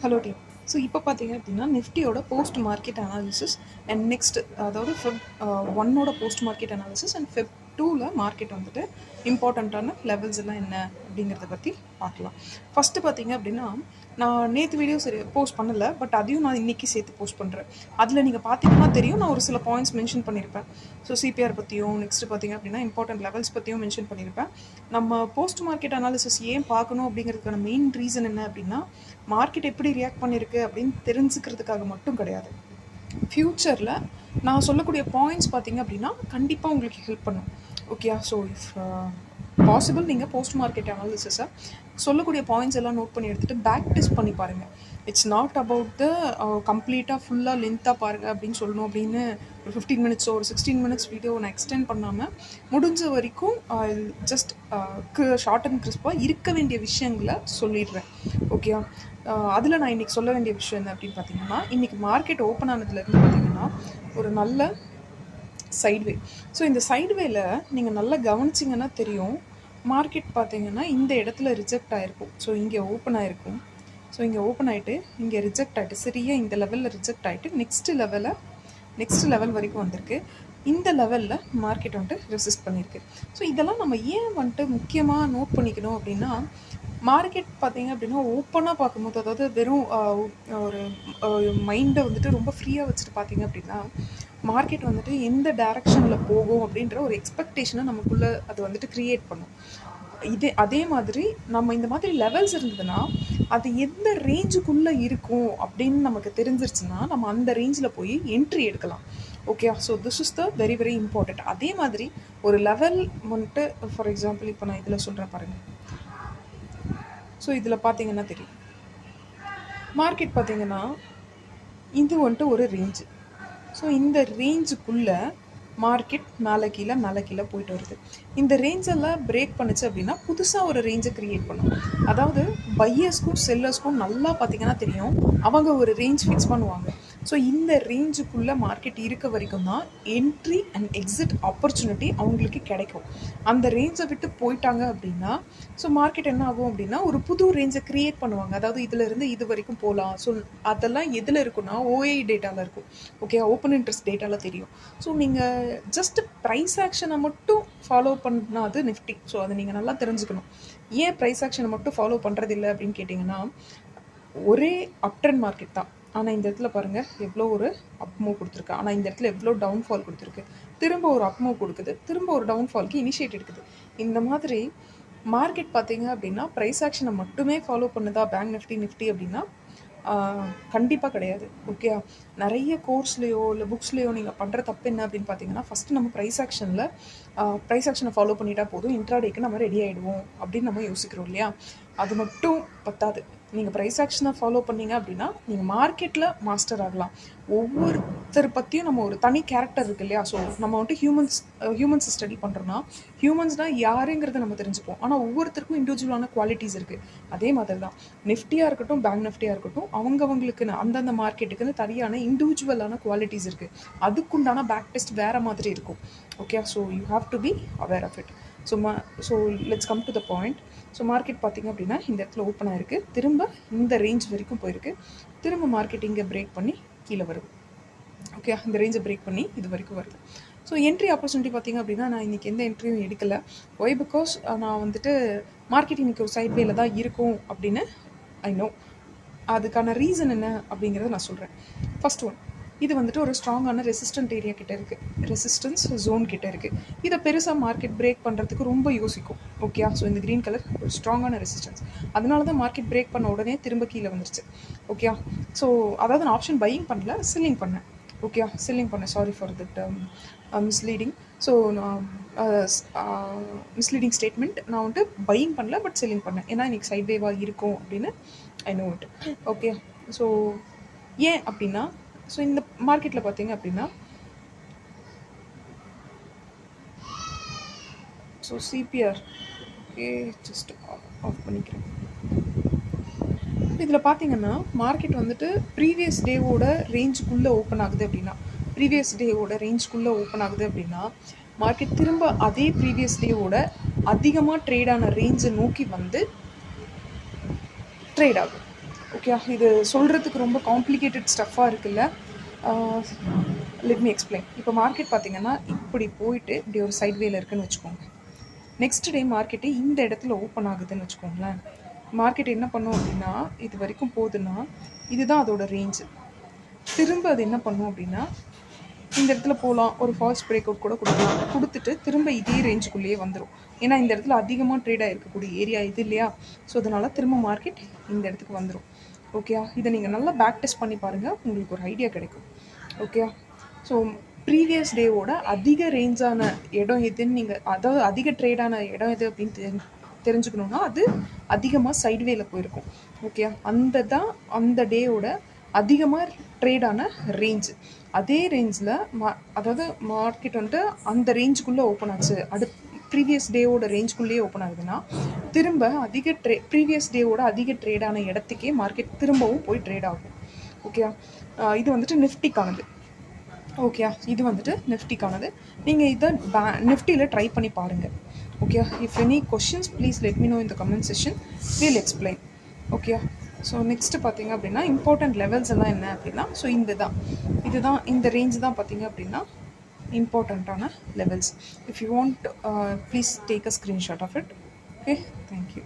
Hello team. So இப்போ பார்த்தீங்க அப்படின்னா நிஃப்டியோட post market analysis and next அதாவது ஃபெப் ஒன்னோட post market analysis and Feb டூவில் மார்க்கெட் வந்துட்டு இம்பார்ட்டண்ட்டான லெவல்ஸ் எல்லாம் என்ன அப்படிங்கிறத பற்றி பார்க்கலாம். ஃபஸ்ட்டு பார்த்தீங்க அப்படின்னா நான் நேற்று வீடியோ சரி போஸ்ட் பண்ணலை, பட் அதையும் நான் இன்றைக்கி சேர்த்து போஸ்ட் பண்ணுறேன். அதில் நீங்கள் பார்த்தீங்கன்னா தெரியும், நான் ஒரு சில பாயிண்ட்ஸ் மென்ஷன் பண்ணியிருப்பேன். ஸோ சிபிஆர் பற்றியும் நெக்ஸ்ட்டு பார்த்தீங்க அப்படின்னா இம்பார்ட்டன்ட் லெவல்ஸ் பற்றியும் மென்ஷன் பண்ணியிருப்பேன். நம்ம போஸ்ட் மார்க்கெட் அனாலிசிஸ் ஏன் பார்க்கணும் அப்படிங்கிறதுக்கான மெயின் ரீசன் என்ன அப்படின்னா, மார்க்கெட் எப்படி ரியாக்ட் பண்ணியிருக்கு அப்படின்னு தெரிஞ்சுக்கிறதுக்காக மட்டும் கிடையாது. ஃப்யூச்சரில் நான் சொல்லக்கூடிய பாயிண்ட்ஸ் பார்த்தீங்க அப்படின்னா கண்டிப்பாக உங்களுக்கு ஹெல்ப் பண்ணும். ஓகே, ஸோ இஃப் பாசிபிள் நீங்கள் போஸ்ட் மார்க்கெட் அனாலிசிஸை சொல்லக்கூடிய பாயிண்ட்ஸ் எல்லாம் நோட் பண்ணி எடுத்துகிட்டு பேக் டெஸ்ட் பண்ணி பாருங்கள். இட்ஸ் நாட் அபவுட் த கம்ப்ளீட்டாக ஃபுல்லாக லென்த்தாக பாருங்கள் அப்படின்னு சொல்லணும் அப்படின்னு ஒரு 15 மினிட்ஸோ ஒரு 16 மினிட்ஸ் வீடியோ நான் எக்ஸ்டெண்ட் பண்ணாமல் முடிஞ்ச வரைக்கும் ஜஸ்ட் ஷார்ட் அண்ட் கிறிஸ்பாக இருக்க வேண்டிய விஷயங்களை சொல்லிடுறேன். ஓகே, அதில் நான் இன்றைக்கி சொல்ல வேண்டிய விஷயம் என்ன அப்படின்னு பார்த்தீங்கன்னா, இன்றைக்கி மார்க்கெட் ஓப்பன் ஆனதுலேருந்து பார்த்தீங்கன்னா ஒரு நல்ல சைட்வே. ஸோ இந்த சைட்வேல நீங்கள் நல்லா கவனிச்சிங்கன்னா தெரியும், மார்க்கெட் பார்த்தீங்கன்னா இந்த இடத்துல ரிஜெக்ட் ஆகிருக்கும். ஸோ இங்கே ஓப்பன் ஆகிருக்கும். ஸோ இங்கே ஓப்பன் ஆகிட்டு இங்கே ரிஜெக்ட் ஆகிட்டு சரியாக இந்த லெவலில் ரிஜெக்ட் ஆகிட்டு நெக்ஸ்ட் லெவல் வரைக்கும் வந்திருக்கு. இந்த லெவலில் மார்க்கெட் வந்துட்டு ரெசிஸ்ட் பண்ணியிருக்கு. ஸோ இதெல்லாம் நம்ம ஏன் வந்துட்டு முக்கியமாக நோட் பண்ணிக்கணும் அப்படின்னா, மார்க்கெட் பார்த்தீங்க அப்படின்னா ஓப்பனாக பார்க்கும்போது, அதாவது வெறும் ஒரு மைண்டை வந்துட்டு ரொம்ப ஃப்ரீயாக வச்சுட்டு பார்த்தீங்க அப்படின்னா, மார்க்கெட் வந்துட்டு எந்த டைரக்ஷனில் போகும் அப்படின்ற ஒரு எக்ஸ்பெக்டேஷனை நமக்குள்ளே அது வந்துட்டு க்ரியேட் பண்ணும். அதே மாதிரி நம்ம இந்த மாதிரி லெவல்ஸ் இருந்ததுன்னா அது எந்த ரேஞ்சுக்குள்ளே இருக்கும் அப்படின்னு நமக்கு தெரிஞ்சிருச்சுன்னா நம்ம அந்த ரேஞ்சில் போய் என்ட்ரி எடுக்கலாம். Okay, so this is the very very important. அதே மாதிரி ஒரு லெவல் வந்துட்டு ஃபார் எக்ஸாம்பிள் இப்போ நான் இதில் சொல்கிறேன் பாருங்கள். ஸோ இதில் பார்த்தீங்கன்னா தெரியும், மார்க்கெட் பார்த்தீங்கன்னா இது வந்துட்டு ஒரு ரேஞ்சு. ஸோ இந்த ரேஞ்சுக்குள்ளே மார்க்கெட் மேலே கீழே போயிட்டு வருது. இந்த ரேஞ்செல்லாம் பிரேக் பண்ணுச்சு அப்படின்னா புதுசாக ஒரு ரேஞ்சை க்ரியேட் பண்ணும். அதாவது பையர்ஸ்க்கும் செல்லர்ஸ்க்கும் நல்லா பார்த்தீங்கன்னா தெரியும், அவங்க ஒரு ரேஞ்ச் ஃபிக்ஸ் பண்ணுவாங்க. ஸோ இந்த ரேஞ்சுக்குள்ளே மார்க்கெட் இருக்க வரைக்கும் தான் என்ட்ரி அண்ட் எக்ஸிட் ஆப்பர்ச்சுனிட்டி அவங்களுக்கு கிடைக்கும். அந்த ரேஞ்சை விட்டு போயிட்டாங்க அப்படின்னா ஸோ மார்க்கெட் என்ன ஆகும் அப்படின்னா ஒரு புது ரேஞ்சை க்ரியேட் பண்ணுவாங்க. அதாவது இதிலிருந்து இது வரைக்கும் போகலாம். ஸோ அதெல்லாம் எதில் இருக்குன்னா ஓஏ டேட்டாவில் இருக்கும். ஓகே, ஓப்பன் இன்ட்ரெஸ்ட் டேட்டாவில் தெரியும். ஸோ நீங்கள் ஜஸ்ட் ப்ரைஸ் ஆக்ஷனை மட்டும் ஃபாலோ பண்ணாது நிஃப்டி. ஸோ அதை நீங்கள் நல்லா தெரிஞ்சுக்கணும். ஏன் ப்ரைஸ் ஆக்ஷனை மட்டும் ஃபாலோ பண்ணுறதில்லை அப்படின்னு கேட்டிங்கன்னா, ஒரே அப் ட்ரெண்ட் மார்க்கெட் தான். ஆனால் இந்த இடத்துல பாருங்கள் எவ்வளோ ஒரு அப் மூவ் கொடுத்துருக்கு, ஆனால் இந்த இடத்துல எவ்வளோ டவுன்ஃபால் கொடுத்துருக்கு, திரும்ப ஒரு அப் மூவ் கொடுக்குது, திரும்ப ஒரு டவுன்ஃபாலுக்கு இனிஷியேட் எடுக்குது. இந்த மாதிரி மார்க்கெட் பார்த்தீங்க அப்படின்னா ப்ரைஸ் ஆக்ஷனை மட்டுமே ஃபாலோ பண்ணுதா பேங்க் நிஃப்டி அப்படின்னா கண்டிப்பாக கிடையாது. ஓகே, நிறைய கோர்ஸ்லேயோ இல்லை புக்ஸ்லேயோ நீங்கள் பண்ணுற தப்பு என்ன அப்படின்னு பார்த்தீங்கன்னா, ஃபஸ்ட்டு நம்ம ப்ரைஸ் ஆக்ஷனை ஃபாலோ பண்ணிட்டா போதும், இன்ட்ராடேக்கு நம்ம ரெடி ஆகிடுவோம் அப்படின்னு நம்ம யோசிக்கிறோம் இல்லையா. அது மட்டும் பத்தாது. நீங்கள் ப்ரைஸ் ஆக்ஷனை ஃபாலோ பண்ணீங்க அப்படின்னா நீங்கள் மார்க்கெட்டில் மாஸ்டர் ஆகலாம். ஒவ்வொருத்தர் பற்றியும் நம்ம ஒரு தனி கேரக்டர் இருக்குது இல்லையா. ஸோ நம்ம வந்துட்டு ஹியூமன்ஸ் ஸ்டடி பண்ணுறோன்னா ஹியூமன்ஸ்னால் யாருங்கிறத நம்ம தெரிஞ்சுப்போம். ஆனால் ஒவ்வொருத்தருக்கும் இண்டிவிஜுவலான குவாலிட்டிஸ் இருக்குது. அதே மாதிரி தான் நிஃப்டியாக இருக்கட்டும் பேங்க் நிஃப்டியாக இருக்கட்டும், அவங்கவுங்களுக்குன்னு அந்தந்த மார்க்கெட்டுக்குன்னு தனியான இண்டிவிஜுவலான குவாலிட்டிஸ் இருக்குது. அதுக்குண்டான பேக் டெஸ்ட் வேறு மாதிரி இருக்கும். Okay, so you have to be aware of it. So let's come to the point. So market பார்த்திங்க அப்படின்னா இந்த இடத்துல ஓப்பன் ஆகிருக்கு, திரும்ப இந்த ரேஞ்ச் வரைக்கும் போயிருக்கு, திரும்ப மார்க்கெட் இங்கே பிரேக் பண்ணி கீழே வருது. ஓகே, இந்த ரேஞ்சை பிரேக் பண்ணி இது வரைக்கும் வருது. ஸோ என்ட்ரி ஆப்பர்ச்சுனிட்டி பார்த்திங்க அப்படின்னா நான் இன்றைக்கி எந்த என்ட்ரியும் எடுக்கலை. ஒய் பிகாஸ் நான் வந்துட்டு மார்க்கெட் இன்றைக்கி ஒரு சைட்வேல தான் இருக்கும் அப்படின்னு ஐ நோ. அதுக்கான ரீசன் என்ன அப்படிங்கிறத நான் சொல்கிறேன். ஃபர்ஸ்ட் ஒன், இது வந்துட்டு ஒரு ஸ்ட்ராங்கான ரெசிஸ்டன்ட் ஏரியா கிட்டே இருக்குது, ரெசிஸ்டன்ஸ் ஜோன் கிட்டே இருக்குது. இதை பெருசாக மார்க்கெட் பிரேக் பண்ணுறதுக்கு ரொம்ப யோசிக்கும். ஓகே, ஸோ இந்த க்ரீன் கலர் ஒரு ஸ்ட்ராங்கான ரெசிஸ்டன்ஸ், அதனால தான் மார்க்கெட் பிரேக் பண்ண உடனே திரும்ப கீழே வந்துருச்சு. ஓகே, ஸோ அதாவது நான் ஆப்ஷன் பையிங் பண்ணல, செல்லிங் பண்ணேன். ஓகே, செல்லிங் பண்ணேன், sorry for that misleading. So நான் மிஸ்லீடிங் ஸ்டேட்மெண்ட், நான் வந்துட்டு பையிங் பண்ணல பட் செல்லிங் பண்ணேன். ஏன்னா இன்றைக்கி சைட்வேவாக இருக்கும் அப்படின்னு I know it. Okay, so ஏன் அப்படின்னா, ஸோ இந்த மார்க்கெட்டில் பார்த்தீங்க அப்படின்னா so CPR okay just off பண்ணிக்கிறேன். இதில் பார்த்தீங்கன்னா மார்க்கெட் வந்துட்டு ப்ரீவியஸ் டேவோட ரேஞ்சுக்குள்ளே ஓப்பன் ஆகுது அப்படின்னா மார்க்கெட் திரும்ப அதே ப்ரீவியஸ் டேவோட அதிகமாக ட்ரேடான ரேஞ்சை நோக்கி வந்து ட்ரேட் ஆகும். ஓகே, இது சொல்கிறதுக்கு ரொம்ப காம்ப்ளிகேட்டட் ஸ்டஃப்பாக இருக்குல்ல. Let me explain. இப்போ மார்க்கெட் பார்த்தீங்கன்னா இப்படி போயிட்டு இப்படி ஒரு சைட்வேல இருக்குன்னு வச்சுக்கோங்க. நெக்ஸ்ட் டே மார்க்கெட்டு இந்த இடத்துல ஓப்பன் ஆகுதுன்னு வச்சுக்கோங்களேன். மார்க்கெட் என்ன பண்ணும் அப்படின்னா, இது வரைக்கும் போகுதுன்னா இதுதான் அதோட ரேஞ்சு. திரும்ப அது என்ன பண்ணும் அப்படின்னா, இந்த இடத்துல போகலாம், ஒரு ஃபால்ஸ் பிரேக் அவுட் கூட கொடுக்கலாம், கொடுத்துட்டு திரும்ப இதே ரேஞ்சுக்குள்ளேயே வந்துடும். ஏன்னா இந்த இடத்துல அதிகமாக ட்ரேட் ஆகிருக்கக்கூடிய ஏரியா இது இல்லையா. ஸோ அதனால் திரும்ப மார்க்கெட் இந்த இடத்துக்கு வந்துடும். ஓகேயா, இதை நீங்கள் நல்லா பேக் டெஸ்ட் பண்ணி பாருங்கள், உங்களுக்கு ஒரு ஐடியா கிடைக்கும். ஓகேயா, ஸோ ப்ரீவியஸ் டேவோட அதிக ரேஞ்சான இடம் எதுன்னு நீங்கள், அதாவது அதிக ட்ரேடான இடம் எது அப்படின்னு தெரிஞ்சுக்கணுன்னா அது அதிகமாக சைட்வேல போயிருக்கும். ஓகே, அந்த டேயோட அதிகமாக ட்ரேடான ரேஞ்சு. அதே ரேஞ்சில் அதாவது மார்க்கெட் வந்துட்டு அந்த ரேஞ்சுக்குள்ளே ஓப்பன் ஆச்சு, ப்ரீவியஸ் டேவோட ரேஞ்சுக்குள்ளேயே ஓப்பன் ஆகுதுன்னா திரும்ப ப்ரீவியஸ் டேவோட அதிக ட்ரேடான இடத்துக்கே மார்க்கெட் திரும்பவும் போய் ட்ரேட் ஆகும். ஓகே, இது வந்துட்டு நிஃப்டிக்கானது. ஓகே, இது வந்துட்டு நிஃப்டிக்கானது. நீங்கள் இதை நிஃப்டியில் ட்ரை பண்ணி பாருங்கள். Okay, if any questions please let me know in the comment session, will explain. Okay, so next பார்த்தீங்க அப்படின்னா இம்பார்ட்டண்ட் லெவல்ஸ் எல்லாம் என்ன அப்படின்னா, ஸோ இதுதான் இந்த ரேஞ்ச் தான் பார்த்தீங்க அப்படின்னா இம்பார்ட்டண்ட்டான levels. If you want please take a screenshot of it. Okay, thank you.